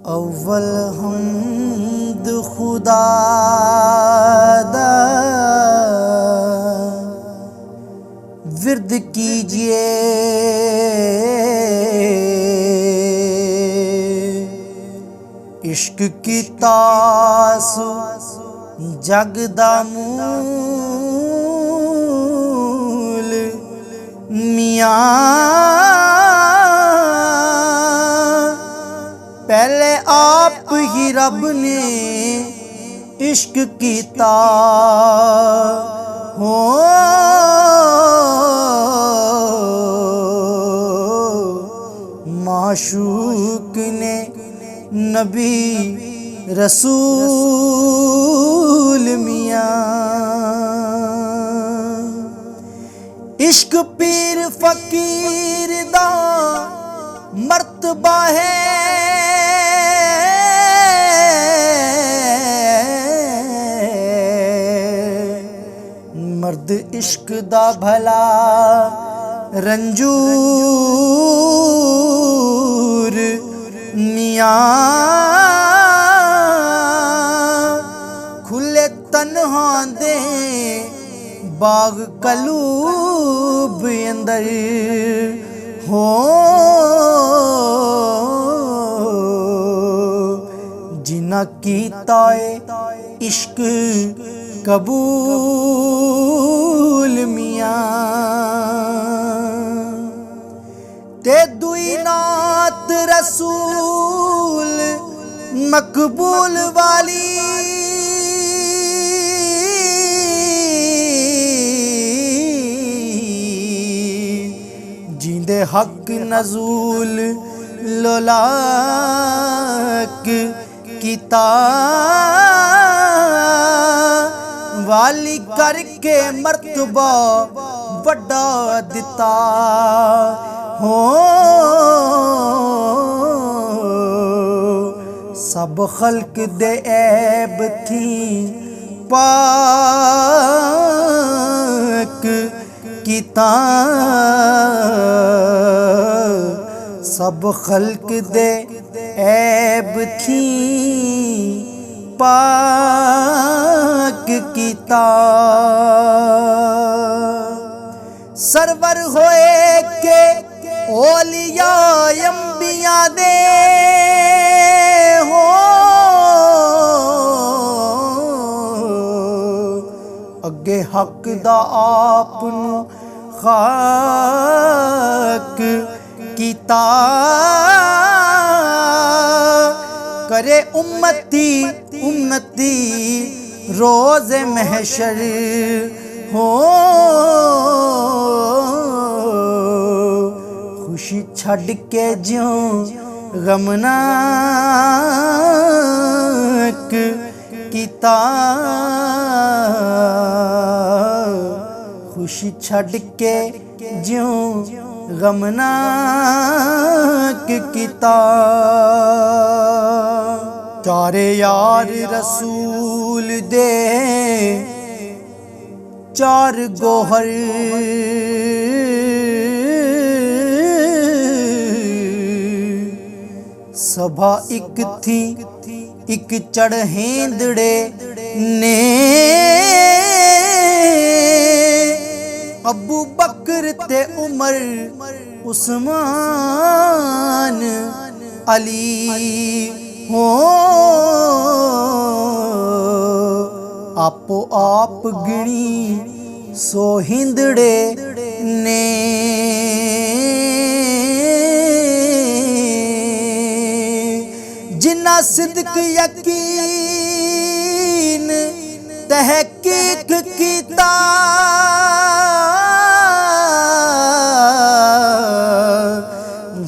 अव्वल हम्द खुदा दा विर्द कीजिए, इश्क की तासु जग दा मूल मियाँ पहले आप ही रब ने इश्क कीता हो। माशूक ने नबी रसूल मियाँ, इश्क पीर फकीर दा मर्तबा है, मर्द इश्क दा भला रंजूर मियाँ खुले तन्हा दे बाग कलूब अंदर हो। जिन्ना कीता इश्क कबूल मियाँ ते दुई नात रसूल मकबूल वाली, जिंदे हक नजूल लोलाक कीता वाली करके मर्तबा बड़ा दिता हो। सब खल्क दे ऐब थी पाक कीता, सब खल्क दे ऐब थी पाक कीता। सरवर होए के ओलिया अंबिया दे हो, अगे हक दा आप नू खाक कीता, करे उम्मती उम्मती रोज़े महशर हो। खुशी छड़ के ज्यों गमनाक कीता, खुशी छड़ के ज्यों गमनाक कीता। चारे यार रसूल दे चार गोहर, सभा इक थी इक चढ़ेंदड़े ने, अबू बकर ते उमर उस्मान अली हो। आपो आप गिणी सोहिंदड़े ने, जिन्ना सिद्क यकीन तहकीक कीता,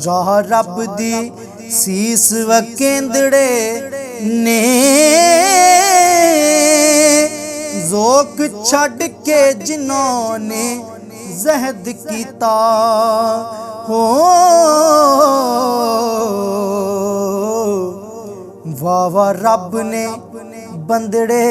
राह रब दी सीस वकेंदड़े ने, ज़ोक छड़ के जिन्होंने ज़हद कीता हो। वाह वाह रब ने बंदड़े